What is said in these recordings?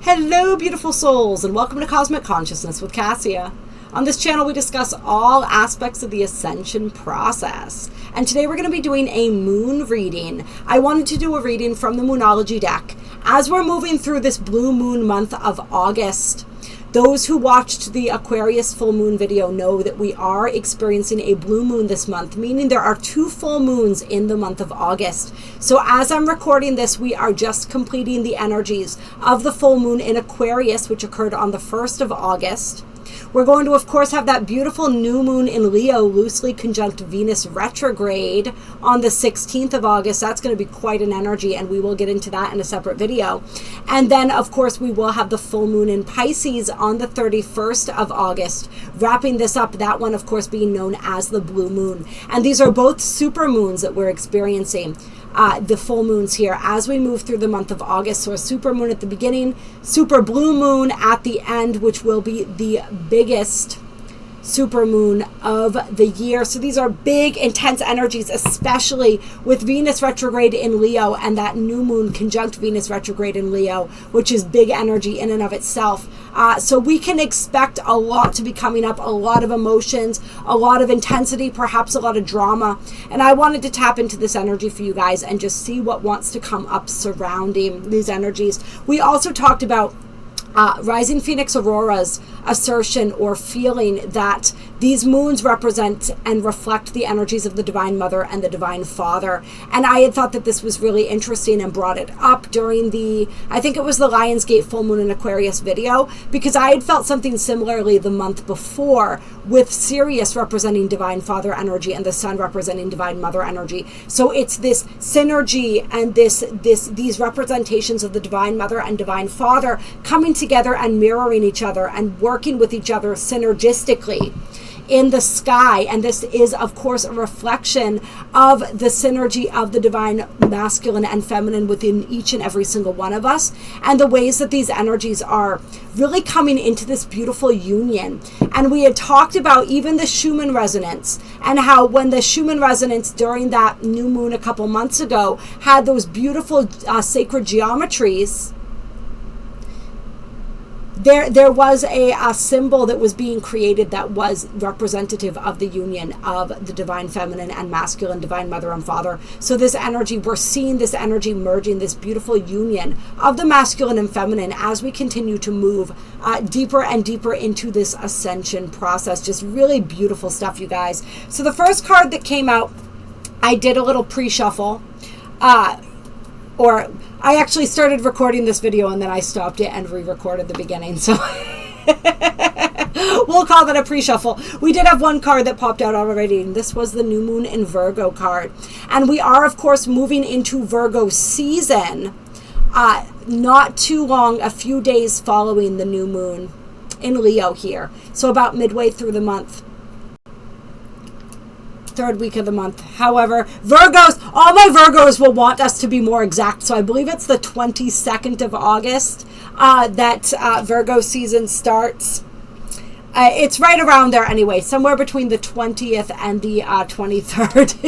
Hello, beautiful souls, and welcome to Cosmic Consciousness with Kassia. On this channel, we discuss all aspects of the ascension process. And today we're going to be doing a moon reading. I wanted to do a reading from the Moonology deck. As we're moving through this blue moon month of August, those who watched the Aquarius full moon video know that we are experiencing a blue moon this month, meaning there are 2 full moons in the month of August. So as I'm recording this, we are just completing the energies of the full moon in Aquarius, which occurred on the 1st of August. We're going to, of course, have that beautiful new moon in Leo, loosely conjunct Venus retrograde on the 16th of August. That's going to be quite an energy, and we will get into that in a separate video. And then, of course, we will have the full moon in Pisces on the 31st of August, wrapping this up, that one, of course, being known as the blue moon. And these are both super moons that we're experiencing. The full moons here as we move through the month of August. So a super moon at the beginning, super blue moon at the end, which will be the biggest super moon of the year. So these are big, intense energies, especially with Venus retrograde in Leo and that new moon conjunct Venus retrograde in Leo, which is big energy in and of itself. So we can expect a lot to be coming up, a lot of emotions, a lot of intensity, perhaps a lot of drama. And I wanted to tap into this energy for you guys and just see what wants to come up surrounding these energies. We also talked about Rising Phoenix Aurora's assertion or feeling that these moons represent and reflect the energies of the Divine Mother and the Divine Father. And I had thought that this was really interesting and brought it up during the, I think it was the Lionsgate full moon in Aquarius video, because I had felt something similarly the month before with Sirius representing Divine Father energy and the Sun representing Divine Mother energy. So it's this synergy and these representations of the Divine Mother and Divine Father coming together and mirroring each other and working with each other synergistically in the sky. And this is, of course, a reflection of the synergy of the divine masculine and feminine within each and every single one of us, and the ways that these energies are really coming into this beautiful union. And we had talked about even the Schumann resonance, and how when the Schumann resonance during that new moon a couple months ago had those beautiful sacred geometries, there was a symbol that was being created that was representative of the union of the divine feminine and masculine, divine mother and father. So this energy, we're seeing this energy merging, this beautiful union of the masculine and feminine as we continue to move deeper and deeper into this ascension process. Just really beautiful stuff, you guys. So the first card that came out, I did a little pre-shuffle, or I actually started recording this video and then I stopped it and re-recorded the beginning. So we'll call that a pre-shuffle. We did have one card that popped out already, and this was the new moon in Virgo card. And we are, of course, moving into Virgo season not too long, a few days following the new moon in Leo here. So about midway through the month. 3rd week of the month. However, Virgos, all my Virgos will want us to be more exact. So I believe it's the 22nd of August that Virgo season starts. It's right around there anyway, somewhere between the 20th and the 23rd.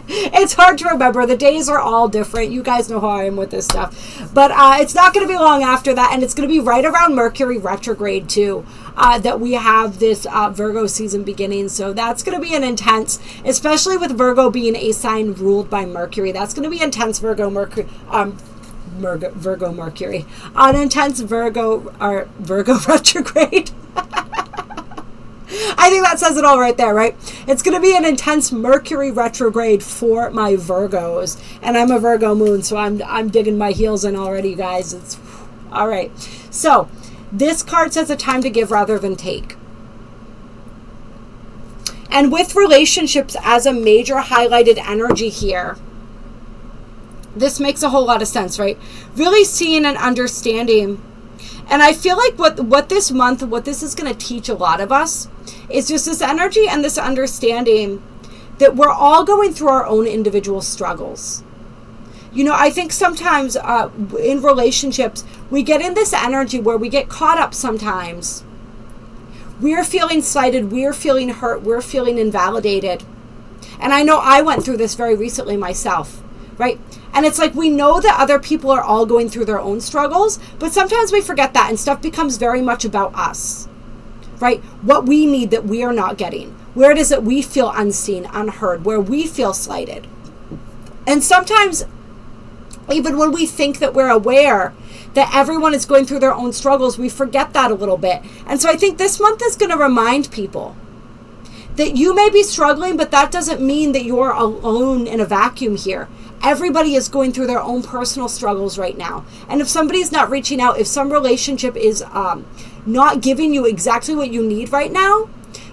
It's hard to remember. The days are all different. You guys know how I am with this stuff. But it's not going to be long after that, and it's going to be right around Mercury retrograde too, that we have this Virgo season beginning. So that's going to be an intense, especially with Virgo being a sign ruled by Mercury. That's going to be intense Virgo Mercury. Virgo Mercury. An intense Virgo retrograde. I think that says it all right there, right? It's going to be an intense Mercury retrograde for my Virgos, and I'm a Virgo moon, so I'm digging my heels in already, guys. It's all right. So this card says a time to give rather than take. And with relationships as a major highlighted energy here, this makes a whole lot of sense, right? Really seeing and understanding. And I feel like what this month, what this is going to teach a lot of us is just this energy and this understanding that we're all going through our own individual struggles. You know, I think sometimes in relationships, we get in this energy where we get caught up sometimes. We're feeling slighted, we're feeling hurt, we're feeling invalidated. And I know I went through this very recently myself, right? And it's like, we know that other people are all going through their own struggles, but sometimes we forget that, and stuff becomes very much about us, right? What we need that we are not getting, where it is that we feel unseen, unheard, where we feel slighted. And sometimes, even when we think that we're aware that everyone is going through their own struggles, we forget that a little bit. And so I think this month is going to remind people that you may be struggling, but that doesn't mean that you're alone in a vacuum here. Everybody is going through their own personal struggles right now. And if somebody's not reaching out, if some relationship is not giving you exactly what you need right now,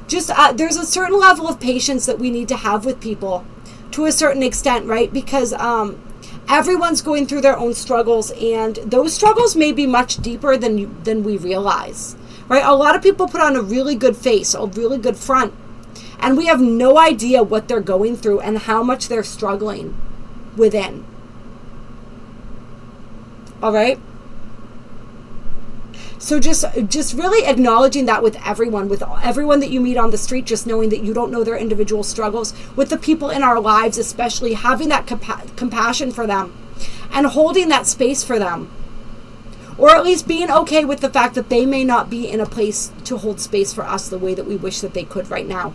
just there's a certain level of patience that we need to have with people to a certain extent, right? Because everyone's going through their own struggles, and those struggles may be much deeper than we realize, right? A lot of people put on a really good face, a really good front, and we have no idea what they're going through and how much they're struggling within. All right? So just really acknowledging that with everyone that you meet on the street, just knowing that you don't know their individual struggles, with the people in our lives, especially having that compassion for them and holding that space for them, or at least being okay with the fact that they may not be in a place to hold space for us the way that we wish that they could right now.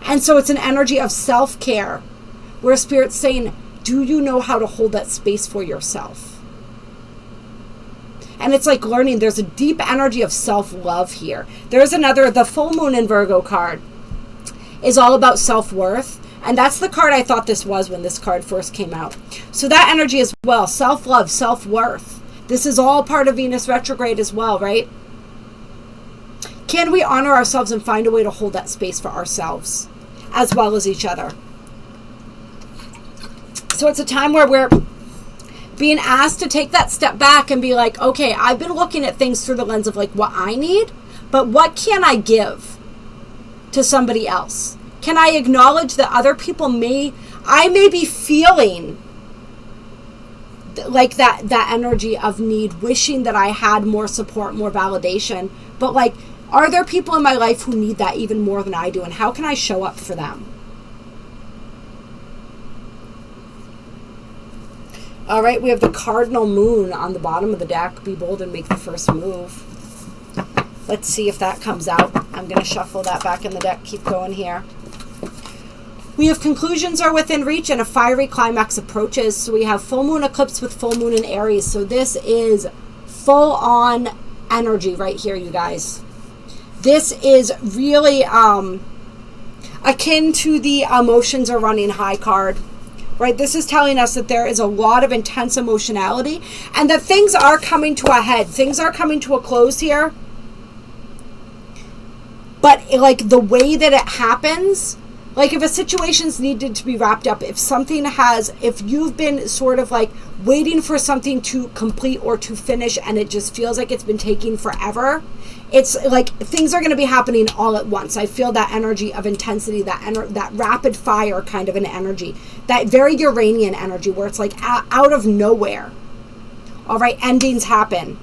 And so it's an energy of self-care, where Spirit's saying, do you know how to hold that space for yourself? And it's like learning. There's a deep energy of self-love here. There's another, the full moon in Virgo card is all about self-worth. And that's the card I thought this was when this card first came out. So that energy as well, self-love, self-worth. This is all part of Venus retrograde as well, right? Can we honor ourselves and find a way to hold that space for ourselves as well as each other? So it's a time where we're being asked to take that step back and be like, okay, I've been looking at things through the lens of like what I need, but what can I give to somebody else? Can I acknowledge that other people I may be feeling like that energy of need, wishing that I had more support, more validation, but like, are there people in my life who need that even more than I do? And how can I show up for them? All right, we have the cardinal moon on the bottom of the deck. Be bold and make the first move. Let's see if that comes out. I'm going to shuffle that back in the deck. Keep going here. We have conclusions are within reach and a fiery climax approaches. So we have full moon eclipse with full moon in Aries. So this is full on energy right here, you guys. This is really akin to the emotions are running high card. Right, this is telling us that there is a lot of intense emotionality and that things are coming to a head. Things are coming to a close here. But like the way that it happens, like if a situation's needed to be wrapped up, if you've been sort of like waiting for something to complete or to finish and it just feels like it's been taking forever, it's like things are going to be happening all at once. I feel that energy of intensity, that rapid fire kind of an energy, that very Uranian energy where it's like out of nowhere. All right, endings happen.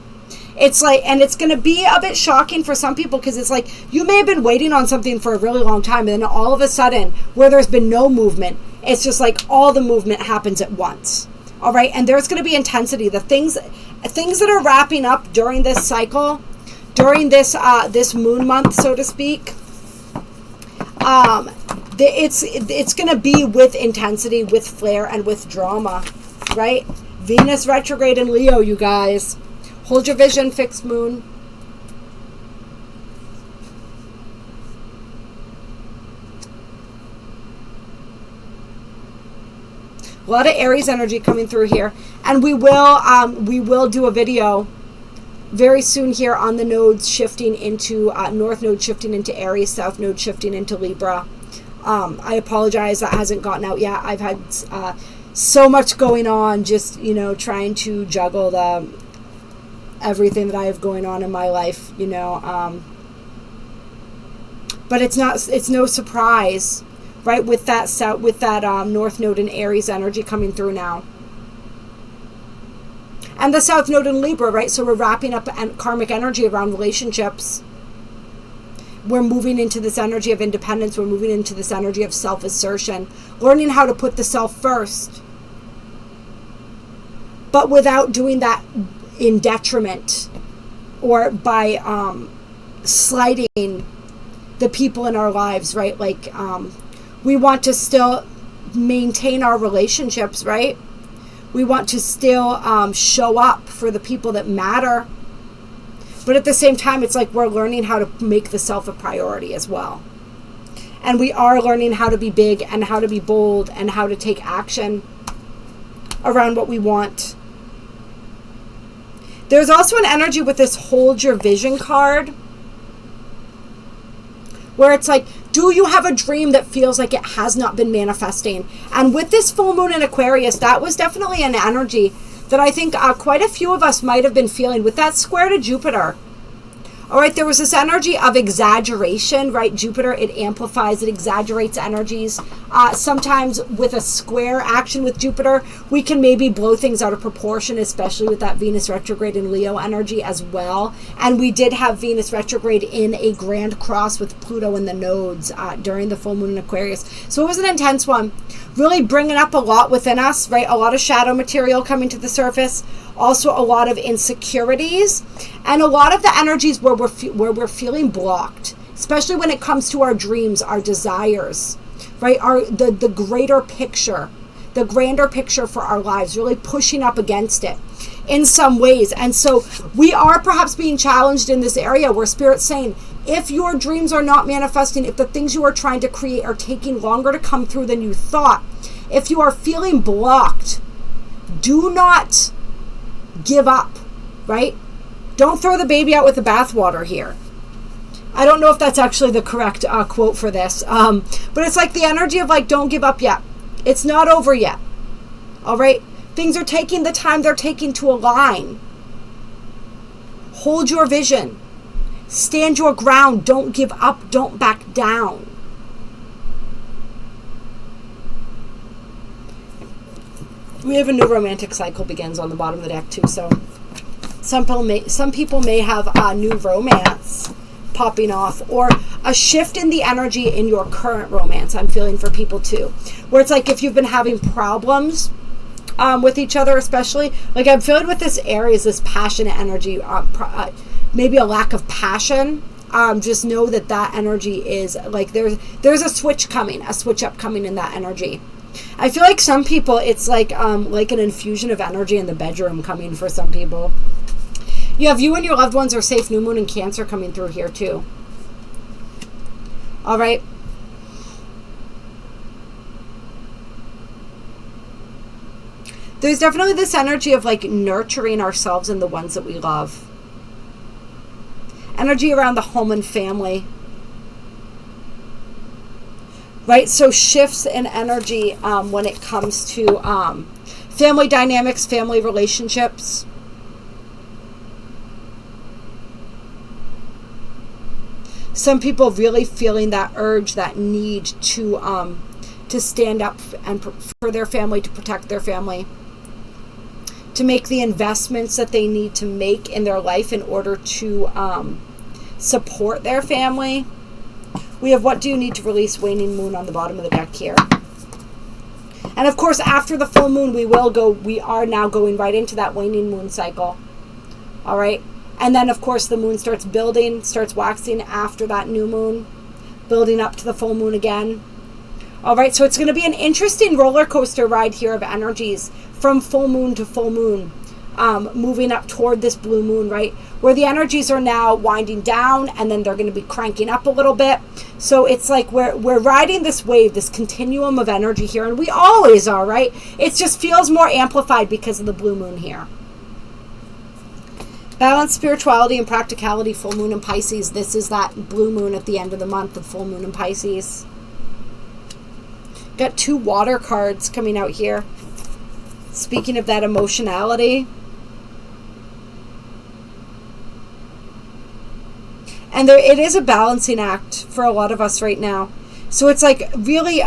It's like, and it's going to be a bit shocking for some people because it's like you may have been waiting on something for a really long time, and then all of a sudden, where there's been no movement, it's just like all the movement happens at once. All right, and there's going to be intensity. The things that are wrapping up during this cycle, during this this moon month, so to speak, it's going to be with intensity, with flair, and with drama, right? Venus retrograde in Leo, you guys. Hold your vision, fixed moon. A lot of Aries energy coming through here, and we will do a video very soon here on the nodes shifting into North node shifting into Aries, South node shifting into Libra. I apologize that hasn't gotten out yet. I've had so much going on, just trying to juggle everything that I have going on in my life, but it's no surprise, right, with that North node in Aries energy coming through now, and the South node in Libra, right? So we're wrapping up karmic energy around relationships. We're moving into this energy of independence. We're moving into this energy of self-assertion, learning how to put the self first. but without doing that in detriment or by slighting the people in our lives, right? Like we want to still maintain our relationships, right? We want to still show up for the people that matter. But at the same time, it's like we're learning how to make the self a priority as well. And we are learning how to be big and how to be bold and how to take action around what we want. There's also an energy with this hold your vision card, where it's like, do you have a dream that feels like it has not been manifesting? And with this full moon in Aquarius, that was definitely an energy that I think quite a few of us might have been feeling with that square to Jupiter. All right, there was this energy of exaggeration, right? Jupiter, it amplifies, it exaggerates energies. Sometimes with a square action with Jupiter, we can maybe blow things out of proportion, especially with that Venus retrograde in Leo energy as well. And we did have Venus retrograde in a grand cross with Pluto in the nodes during the full moon in Aquarius. So it was an intense one, really bringing up a lot within us, right? A lot of shadow material coming to the surface. Also a lot of insecurities and a lot of the energies where we're feeling blocked, especially when it comes to our dreams, our desires, right? The greater picture, the grander picture for our lives, really pushing up against it in some ways. And so we are perhaps being challenged in this area where Spirit's saying, if your dreams are not manifesting, if the things you are trying to create are taking longer to come through than you thought, if you are feeling blocked, do not give up, right? Don't throw the baby out with the bathwater here. I don't know if that's actually the correct quote for this, but it's like the energy of like, don't give up yet. It's not over yet. All right? Things are taking the time they're taking to align. Hold your vision. Stand your ground. Don't give up. Don't back down. We have a new romantic cycle begins on the bottom of the deck too. So some people may have a new romance popping off, or a shift in the energy in your current romance. I'm feeling for people too, where it's like if you've been having problems with each other, especially like I'm feeling with this Aries, this passionate energy, maybe a lack of passion. Just know that energy is like there's a switch coming, a switch up coming in that energy. I feel like some people, it's like an infusion of energy in the bedroom coming for some people. You have you and your loved ones are safe. New moon in Cancer coming through here too. All right. There's definitely this energy of like nurturing ourselves and the ones that we love. Energy around the home and family. Right, so shifts in energy when it comes to family dynamics, family relationships. Some people really feeling that urge, that need to stand up and for their family, to protect their family, to make the investments that they need to make in their life in order to support their family. We have what do you need to release, waning moon on the bottom of the deck here. And of course, after the full moon, we are now going right into that waning moon cycle. All right. And then of course the moon starts building, starts waxing after that new moon, building up to the full moon again. All right. So it's going to be an interesting roller coaster ride here of energies from full moon to full moon. Moving up toward this blue moon, right? Where the energies are now winding down and then they're going to be cranking up a little bit. So it's like we're riding this wave, this continuum of energy here, and we always are, right? It just feels more amplified because of the blue moon here. Balance, spirituality, and practicality, full moon in Pisces. This is that blue moon at the end of the month, the full moon in Pisces. Got 2 water cards coming out here. Speaking of that emotionality. And it is a balancing act for a lot of us right now. So it's like really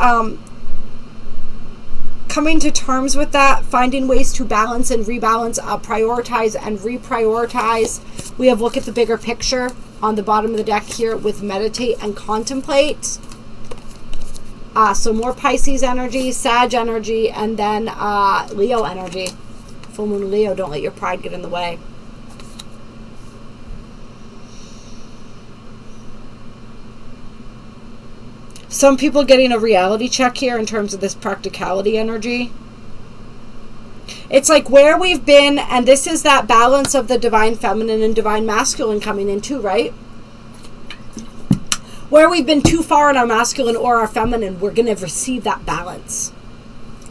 coming to terms with that, finding ways to balance and rebalance, prioritize and reprioritize. We have look at the bigger picture on the bottom of the deck here with meditate and contemplate. So more Pisces energy, Sag energy, and then Leo energy full moon in Leo. Don't let your pride get in the way. Some people getting a reality check here in terms of this practicality energy. It's like where we've been, and this is that balance of the divine feminine and divine masculine coming in too, right? Where we've been too far in our masculine or our feminine, we're going to receive that balance.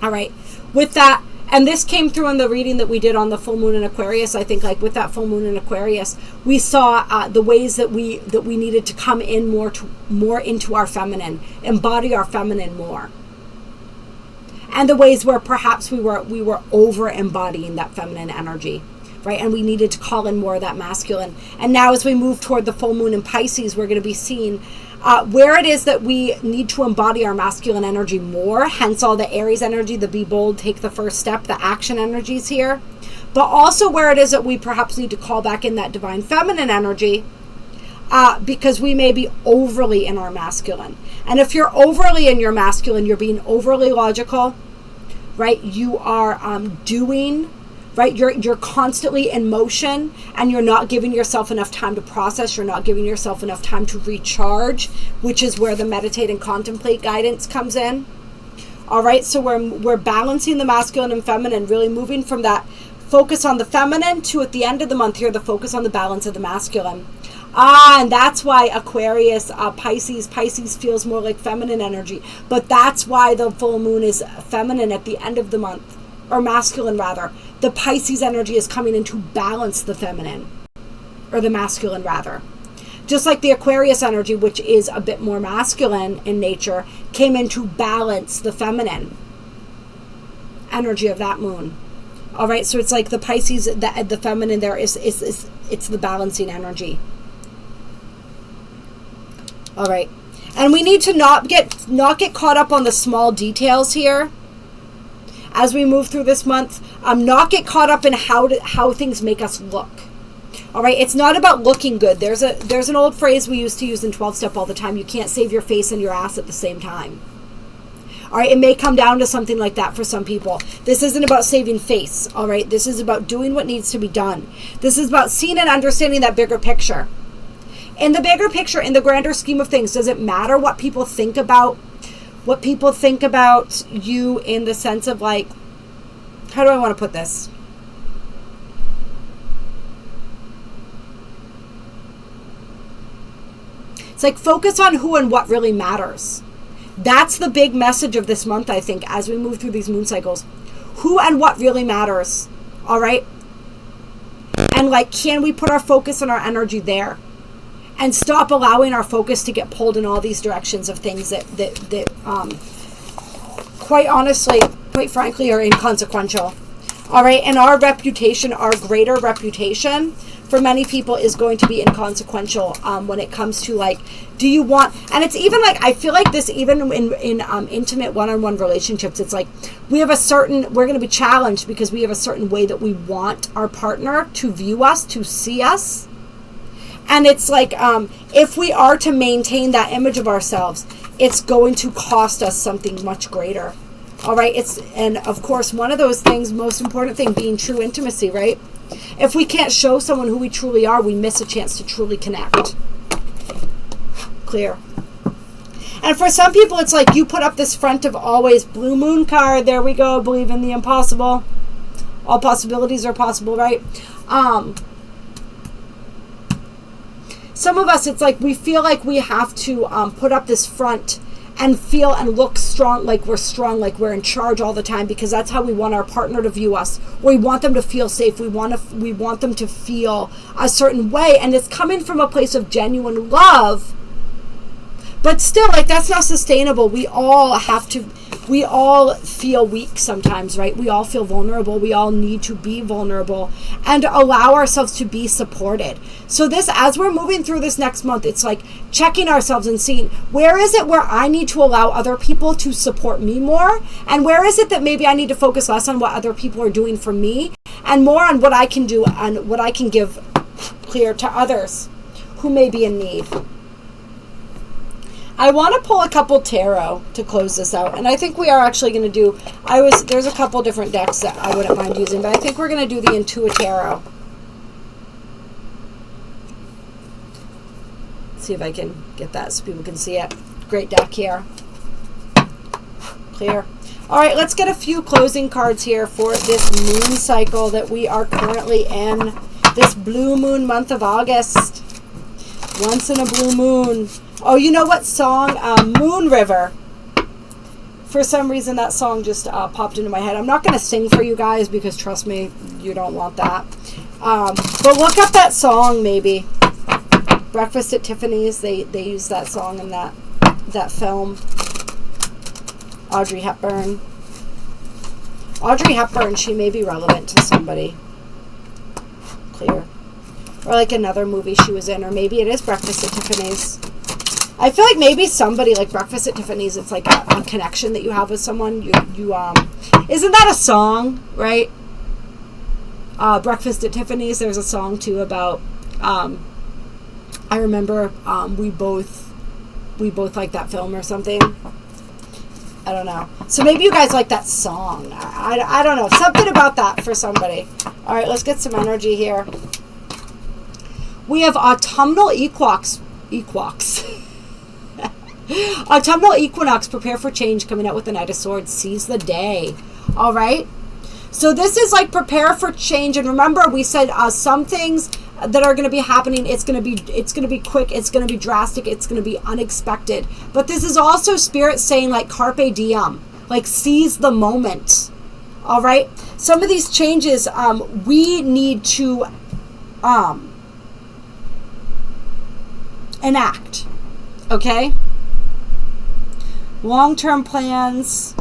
All right. With that, and this came through in the reading that we did on the full moon in Aquarius. I think like with that full moon in Aquarius, we saw the ways that we needed to come in more into our feminine, embody our feminine more. And the ways where perhaps we were over embodying that feminine energy, right? And we needed to call in more of that masculine. And now as we move toward the full moon in Pisces, we're going to be seeing where it is that we need to embody our masculine energy more, hence all the Aries energy, the be bold, take the first step, the action energies here. But also where it is that we perhaps need to call back in that divine feminine energy, because we may be overly in our masculine. And if you're overly in your masculine, you're being overly logical, right? You are doing, right? You're constantly in motion, and you're not giving yourself enough time to process. You're not giving yourself enough time to recharge, which is where the meditate and contemplate guidance comes in. All right, so we're balancing the masculine and feminine, really moving from that focus on the feminine to, at the end of the month here, the focus on the balance of the masculine. And that's why Aquarius, Pisces feels more like feminine energy. But that's why the full moon is feminine at the end of the month, or masculine rather. The Pisces energy is coming in to balance the feminine, or the masculine rather. Just like the Aquarius energy, which is a bit more masculine in nature, came in to balance the feminine energy of that moon. All right, so it's like the Pisces, the feminine there is it's the balancing energy. All right, and we need to not get caught up on the small details here as we move through this month. Not get caught up in how things make us look. All right, it's not about looking good. There's an old phrase we used to use in 12-step all the time. You can't save your face and your ass at the same time. All right, it may come down to something like that for some people. This isn't about saving face. All right, this is about doing what needs to be done. This is about seeing and understanding that bigger picture. In the bigger picture, in the grander scheme of things, does it matter what people think about you, in the sense of like, how do I want to put this? It's like focus on who and what really matters. That's the big message of this month, I think, as we move through these moon cycles. Who and what really matters, all right? And like, can we put our focus and our energy there? And stop allowing our focus to get pulled in all these directions of things that quite honestly, quite frankly, are inconsequential. All right, and our reputation, our greater reputation, for many people is going to be inconsequential when it comes to like, do you want, and it's even like, I feel like this even in intimate one-on-one relationships, it's like we're going to be challenged because we have a certain way that we want our partner to view us, to see us. And it's like, if we are to maintain that image of ourselves, it's going to cost us something much greater. All right. And of course, one of those things, most important thing being true intimacy, right? If we can't show someone who we truly are, we miss a chance to truly connect. Clear. And for some people, it's like you put up this front of always blue moon card. There we go. Believe in the impossible. All possibilities are possible, right? Some of us, it's like we feel like we have to put up this front and feel and look strong, like we're in charge all the time, because that's how we want our partner to view us. We want them to feel safe. We want them to feel a certain way, and it's coming from a place of genuine love. But still, like, that's not sustainable. We all feel weak sometimes, right? We all feel vulnerable. We all need to be vulnerable and allow ourselves to be supported. So this, as we're moving through this next month, it's like checking ourselves and seeing, where is it where I need to allow other people to support me more? And where is it that maybe I need to focus less on what other people are doing for me and more on what I can do and what I can give clear to others who may be in need. I want to pull a couple tarot to close this out, and I think we are actually going to do, there's a couple different decks that I wouldn't mind using, but I think we're going to do the Intuit Tarot. See if I can get that so people can see it. Great deck here. Clear. All right, let's get a few closing cards here for this moon cycle that we are currently in. This blue moon month of August. Once in a blue moon. Oh, you know what song? Moon River. For some reason, that song just popped into my head. I'm not going to sing for you guys because, trust me, you don't want that. But look up that song, maybe. Breakfast at Tiffany's. They use that song in that film. Audrey Hepburn. Audrey Hepburn, she may be relevant to somebody. Clear. Or like another movie she was in. Or maybe it is Breakfast at Tiffany's. I feel like maybe somebody like Breakfast at Tiffany's, it's like a connection that you have with someone. You isn't that a song, right? Breakfast at Tiffany's, there's a song too about, I remember we both like that film or something. I don't know. So maybe you guys like that song. I don't know. Something about that for somebody. All right, let's get some energy here. We have Autumnal Equinox. Autumnal Equinox, prepare for change, coming out with the Knight of Swords, seize the day. All right. So this is like prepare for change. And remember, we said some things that are going to be happening, it's going to be quick, it's going to be drastic, it's going to be unexpected. But this is also Spirit saying like Carpe Diem, like seize the moment. All right. Some of these changes we need to enact. Okay. Long-term plans.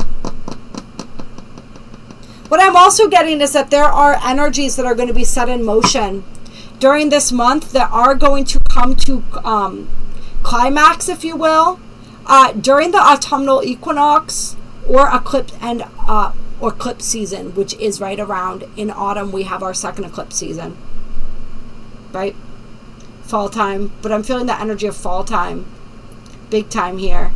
What I'm also getting is that there are energies that are going to be set in motion during this month that are going to come to climax, if you will, during the autumnal equinox or eclipse or eclipse season, which is right around in autumn. We have our second eclipse season, right? Fall time, but I'm feeling the energy of fall time, big time here.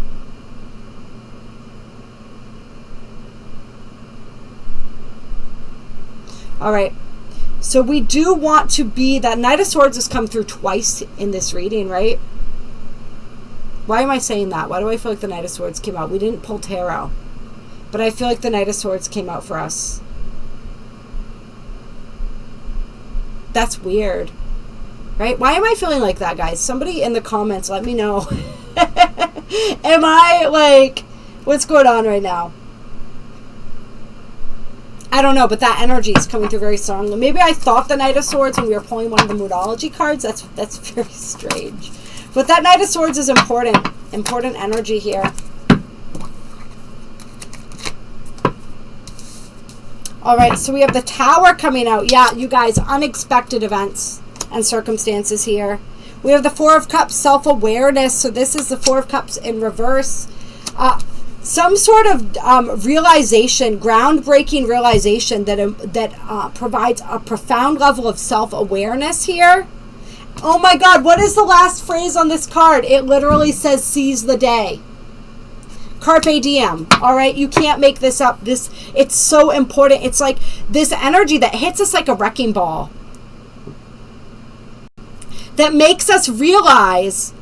All right. So we do want to be, that Knight of Swords has come through twice in this reading, right? Why am I saying that? Why do I feel like the Knight of Swords came out? We didn't pull tarot, but I feel like the Knight of Swords came out for us. That's weird, right? Why am I feeling like that, guys? Somebody in the comments, let me know. Am I like, what's going on right now? I don't know, but that energy is coming through very strongly. Maybe I thought the Knight of Swords when we were pulling one of the Moodology cards. That's very strange. But that Knight of Swords is important. Important energy here. All right, so we have the Tower coming out. Yeah, you guys, unexpected events and circumstances here. We have the Four of Cups, self-awareness. So this is the Four of Cups in reverse. Some sort of realization, groundbreaking realization that provides a profound level of self-awareness here. Oh my God, what is the last phrase on this card? It literally says seize the day. Carpe Diem. All right, you can't make this up. It's so important. It's like this energy that hits us like a wrecking ball, that makes us realize.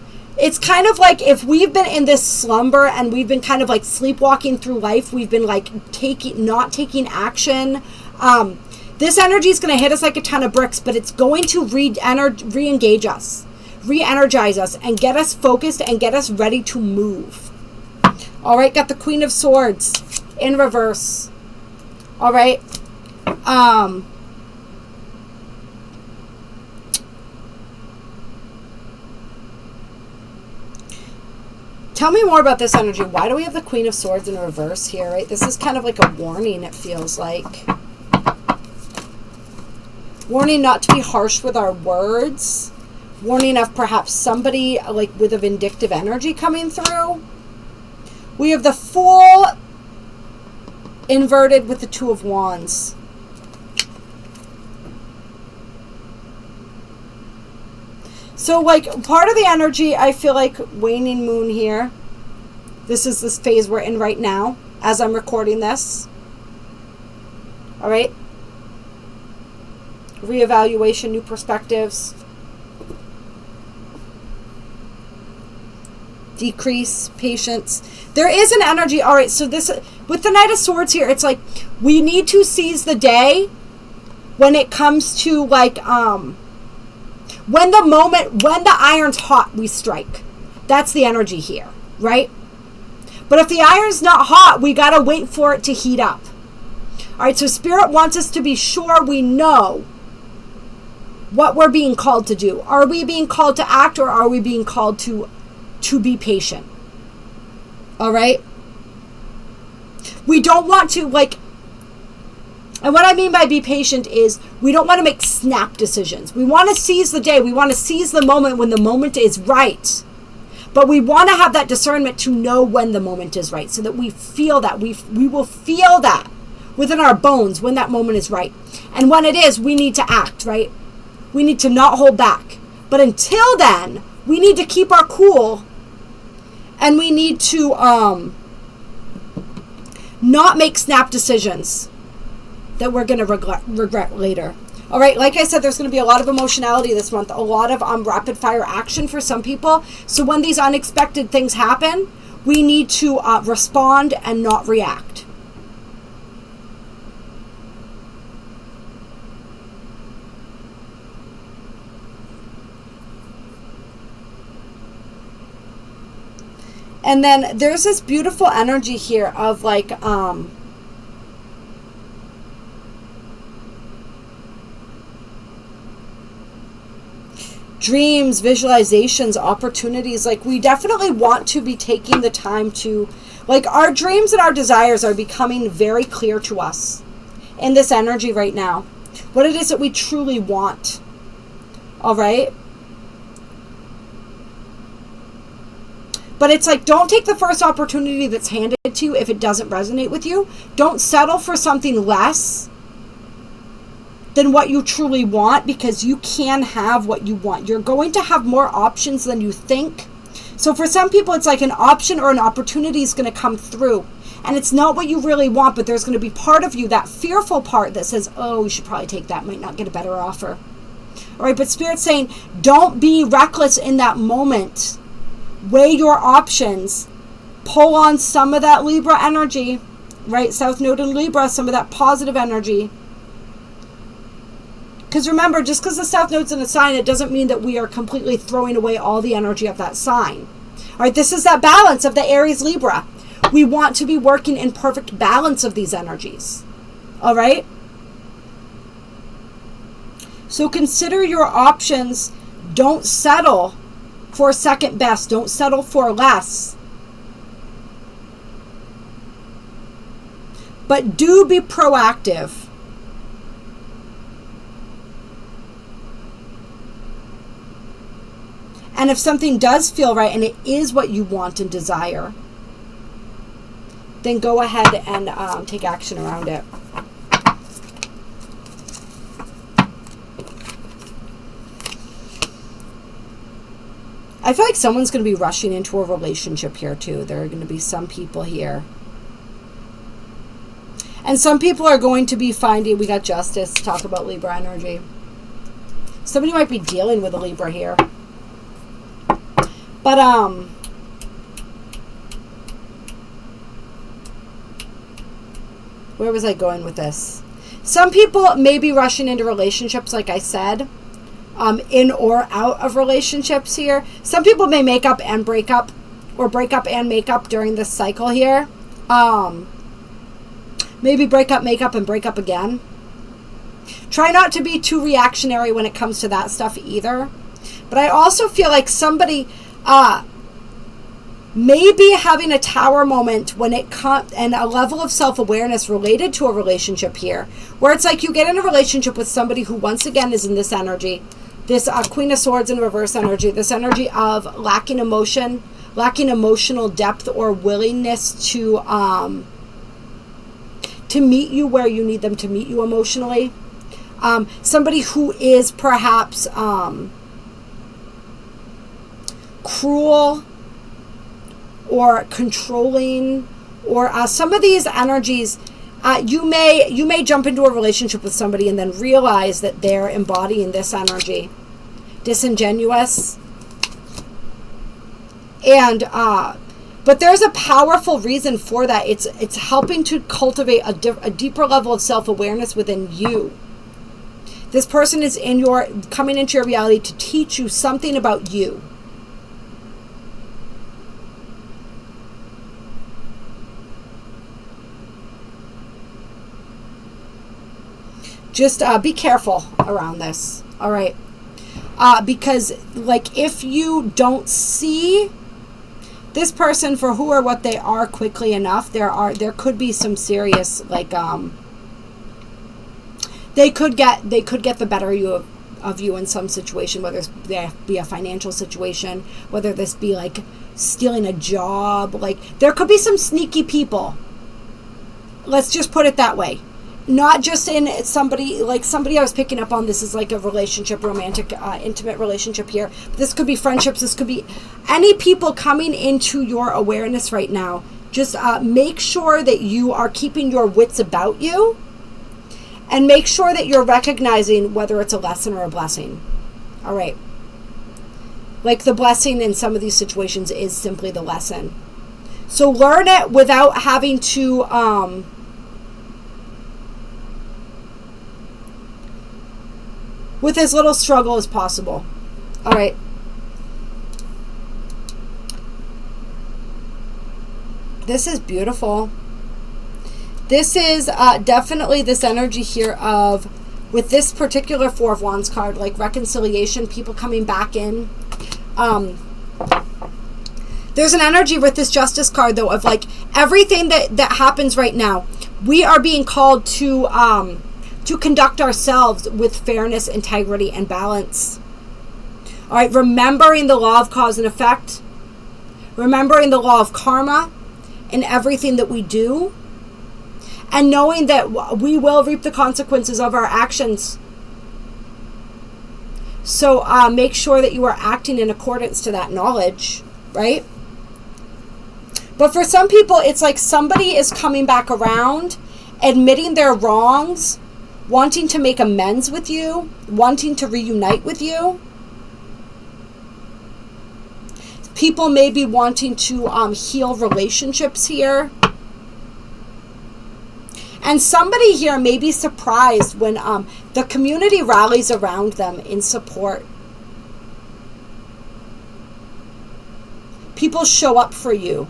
It's kind of like if we've been in this slumber and we've been kind of like sleepwalking through life, we've been like not taking action. This energy is going to hit us like a ton of bricks, but it's going to re-engage us, re-energize us, and get us focused and get us ready to move. All right, got the Queen of Swords in reverse. All right. Tell me more about this energy. Why do we have the Queen of Swords in reverse here, right? This is kind of like a warning, it feels like. Warning not to be harsh with our words. Warning of perhaps somebody like with a vindictive energy coming through. We have the Fool inverted with the Two of Wands. So like part of the energy, I feel like waning moon here. This is this phase we're in right now as I'm recording this. All right. Reevaluation, new perspectives. Decrease, patience. There is an energy. All right, so this, with the Knight of Swords here, it's like we need to seize the day when it comes to like, when the iron's hot, we strike. That's the energy here, right? But if the iron's not hot, we got to wait for it to heat up. All right, so Spirit wants us to be sure we know what we're being called to do. Are we being called to act, or are we being called to be patient? All right? We don't want to, like, and what I mean by be patient is we don't want to make snap decisions. We want to seize the day. We want to seize the moment when the moment is right. But we want to have that discernment to know when the moment is right, so that we feel that. We will feel that within our bones when that moment is right. And when it is, we need to act, right? We need to not hold back. But until then, we need to keep our cool, and we need to not make snap decisions that we're going to regret later. All right, like I said, there's going to be a lot of emotionality this month, a lot of rapid fire action for some people. So when these unexpected things happen, we need to respond and not react. And then there's this beautiful energy here of like, dreams, visualizations, opportunities. Like, we definitely want to be taking the time to, like, our dreams and our desires are becoming very clear to us in this energy right now. What it is that we truly want. All right? But it's like, don't take the first opportunity that's handed to you if it doesn't resonate with you. Don't settle for something less than what you truly want, because you can have what you want. You're going to have more options than you think. So for some people, it's like an option or an opportunity is going to come through, and it's not what you really want, but there's going to be part of you, that fearful part that says, oh, you should probably take that, might not get a better offer. All right, but Spirit's saying, don't be reckless in that moment. Weigh your options. Pull on some of that Libra energy, right? South Node in Libra, some of that positive energy. Because remember, just because the South Node's in a sign, it doesn't mean that we are completely throwing away all the energy of that sign. All right, this is that balance of the Aries Libra. We want to be working in perfect balance of these energies. All right? So consider your options. Don't settle for second best. Don't settle for less. But do be proactive. And if something does feel right and it is what you want and desire, then go ahead and take action around it. I feel like someone's going to be rushing into a relationship here too. There are going to be some people here. And some people are going to be finding, we got Justice, talk about Libra energy. Somebody might be dealing with a Libra here. But, where was I going with this? Some people may be rushing into relationships, like I said, in or out of relationships here. Some people may make up and break up, or break up and make up during this cycle here. Maybe break up, make up, and break up again. Try not to be too reactionary when it comes to that stuff either. But I also feel like somebody maybe having a tower moment when it comes, and a level of self-awareness related to a relationship here, where it's like you get in a relationship with somebody who once again is in this energy, this Queen of Swords in reverse energy, this energy of lacking emotion, lacking emotional depth or willingness to meet you where you need them to meet you emotionally. Somebody who is perhaps cruel or controlling, or some of these energies, you may jump into a relationship with somebody and then realize that they're embodying this energy, disingenuous. And but there's a powerful reason for that. It's helping to cultivate a deeper level of self-awareness within you. This person is coming into your reality to teach you something about you. Just be careful around this, all right? Because, like, if you don't see this person for who or what they are quickly enough, there could be some serious, like, they could get the better of you in some situation, whether there be a financial situation, whether this be like stealing a job. Like, there could be some sneaky people. Let's just put it that way. Not just in somebody I was picking up on. This is like a relationship, romantic, intimate relationship here. This could be friendships. This could be any people coming into your awareness right now. Just make sure that you are keeping your wits about you, and make sure that you're recognizing whether it's a lesson or a blessing. All right. Like, the blessing in some of these situations is simply the lesson. So learn it without having to with as little struggle as possible. All right. This is beautiful. This is definitely this energy here of, with this particular Four of Wands card, like reconciliation, people coming back in. There's an energy with this Justice card, though, of like everything that happens right now, we are being called to conduct ourselves with fairness, integrity, and balance. All right, remembering the law of cause and effect, remembering the law of karma in everything that we do, and knowing that we will reap the consequences of our actions. So make sure that you are acting in accordance to that knowledge, right? But for some people, it's like somebody is coming back around, admitting their wrongs, wanting to make amends with you, wanting to reunite with you. People may be wanting to heal relationships here. And somebody here may be surprised when the community rallies around them in support. People show up for you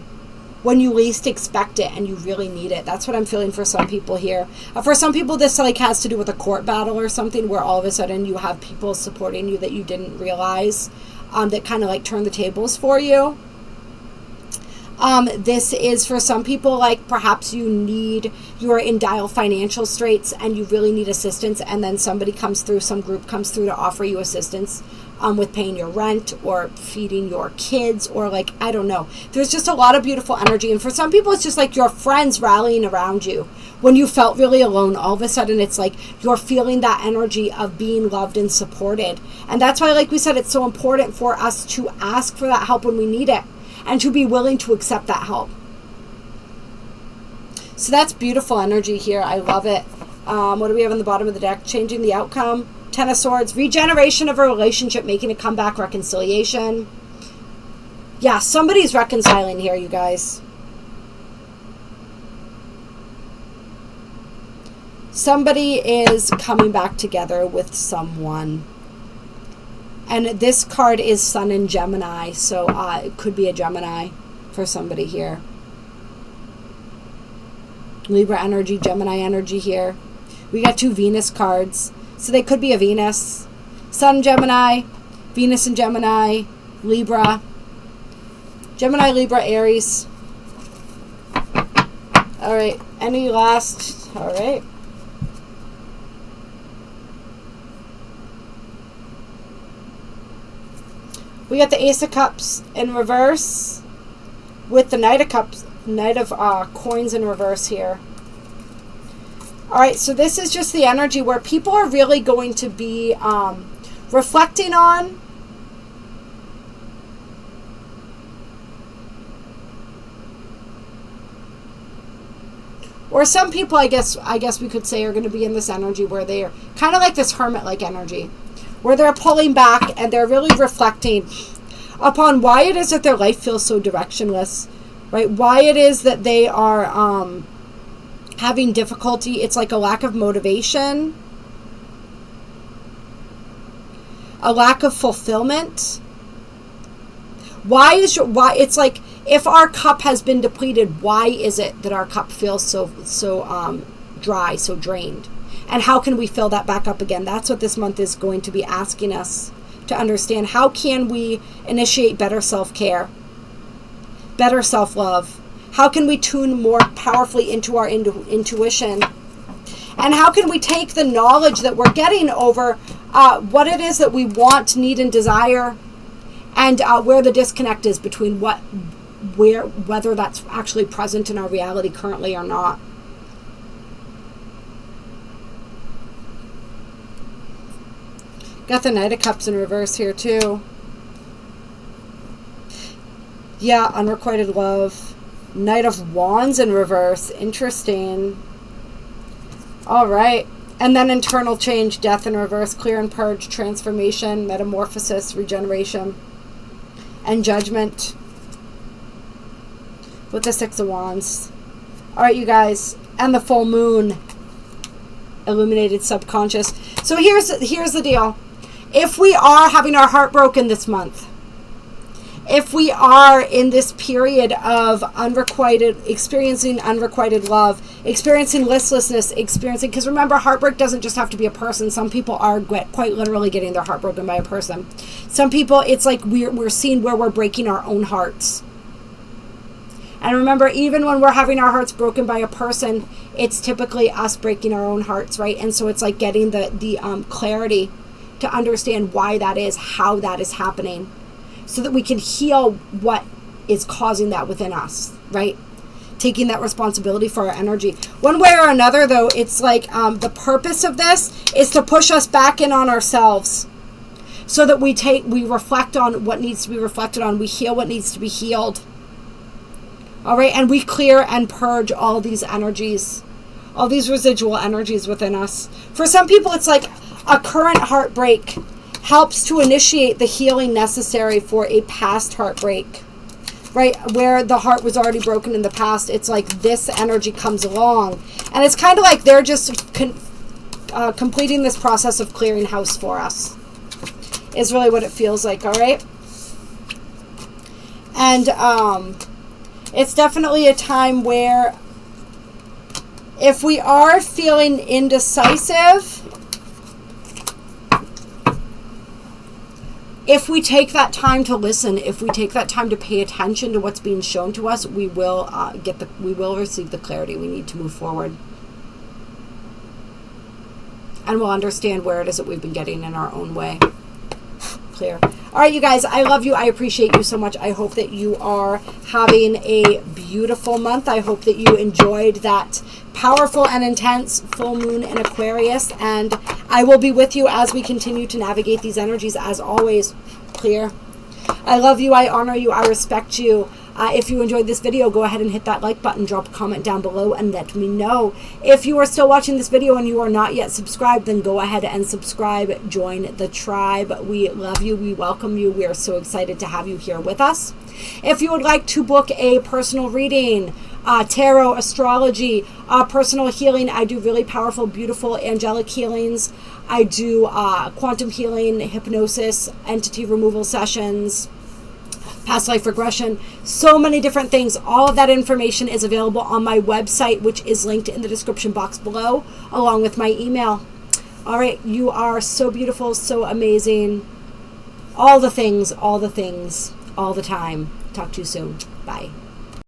when you least expect it and you really need it. That's what I'm feeling for some people here. For some people, this like has to do with a court battle or something, where all of a sudden you have people supporting you that you didn't realize, that kind of like turn the tables for you. This is for some people, like perhaps you're in dire financial straits and you really need assistance, and then somebody comes through, some group comes through to offer you assistance with paying your rent or feeding your kids, or like, I don't know. There's just a lot of beautiful energy. And for some people, it's just like your friends rallying around you. When you felt really alone, all of a sudden it's like you're feeling that energy of being loved and supported. And that's why, like we said, it's so important for us to ask for that help when we need it, and to be willing to accept that help. So that's beautiful energy here. I love it. What do we have on the bottom of the deck? Changing the outcome. Ten of Swords. Regeneration of a relationship, making a comeback, reconciliation. Yeah, somebody's reconciling here, you guys. Somebody is coming back together with someone. And this card is Sun and Gemini, so it could be a Gemini for somebody here. Libra energy, Gemini energy here. We got two Venus cards, so they could be a Venus. Sun, Gemini, Venus and Gemini, Libra. Gemini, Libra, Aries. All right, any last, all right. We got the Ace of Cups in reverse with the Knight of Cups, Knight of Coins in reverse here. All right, so this is just the energy where people are really going to be reflecting on Or some people, I guess we could say, are going to be in this energy where they are kind of like this hermit-like energy, where they're pulling back and they're really reflecting upon why it is that their life feels so directionless, right? Why it is that they are having difficulty. It's like a lack of motivation, a lack of fulfillment. Why it's like, if our cup has been depleted, why is it that our cup feels so dry, so drained? And how can we fill that back up again? That's what this month is going to be asking us to understand. How can we initiate better self-care, better self-love? How can we tune more powerfully into our intuition? And how can we take the knowledge that we're getting over what it is that we want, need, and desire, and where the disconnect is between whether that's actually present in our reality currently or not. Got the Knight of Cups in reverse here too. Yeah, unrequited love. Knight of Wands in reverse. Interesting. All right. And then internal change, death in reverse, clear and purge, transformation, metamorphosis, regeneration, and judgment with the Six of Wands. All right, you guys. And the full moon, illuminated subconscious. So here's the deal. If we are having our heart broken this month, if we are in this period of experiencing unrequited love, experiencing listlessness, because remember, heartbreak doesn't just have to be a person. Some people are quite literally getting their heart broken by a person. Some people, it's like we're seeing where we're breaking our own hearts. And remember, even when we're having our hearts broken by a person, it's typically us breaking our own hearts, right? And so it's like getting the clarity to understand why that is, how that is happening, so that we can heal what is causing that within us, right? Taking that responsibility for our energy. One way or another, though, it's like the purpose of this is to push us back in on ourselves, so that we reflect on what needs to be reflected on. We heal what needs to be healed. All right, and we clear and purge all these energies, all these residual energies within us. For some people, it's like a current heartbreak helps to initiate the healing necessary for a past heartbreak, right? Where the heart was already broken in the past. It's like this energy comes along, and it's kind of like they're just completing this process of clearing house for us, is really what it feels like. All right. And it's definitely a time where, if we are feeling indecisive, if we take that time to listen, if we take that time to pay attention to what's being shown to us, we will receive the clarity we need to move forward. And we'll understand where it is that we've been getting in our own way. Clear. All right, you guys, I love you. I appreciate you so much. I hope that you are having a beautiful month. I hope that you enjoyed that powerful and intense full moon in Aquarius. And I will be with you as we continue to navigate these energies, as always. Clear. I love you. I honor you. I respect you. If you enjoyed this video, go ahead and hit that like button, drop a comment down below, and let me know. If you are still watching this video and you are not yet subscribed, then go ahead and subscribe. Join the tribe. We love you. We welcome you. We are so excited to have you here with us. If you would like to book a personal reading, tarot, astrology, personal healing, I do really powerful, beautiful, angelic healings. I do quantum healing, hypnosis, entity removal sessions, past life regression, so many different things. All of that information is available on my website, which is linked in the description box below, along with my email. All right, you are so beautiful, so amazing. All the things, all the time. Talk to you soon. Bye.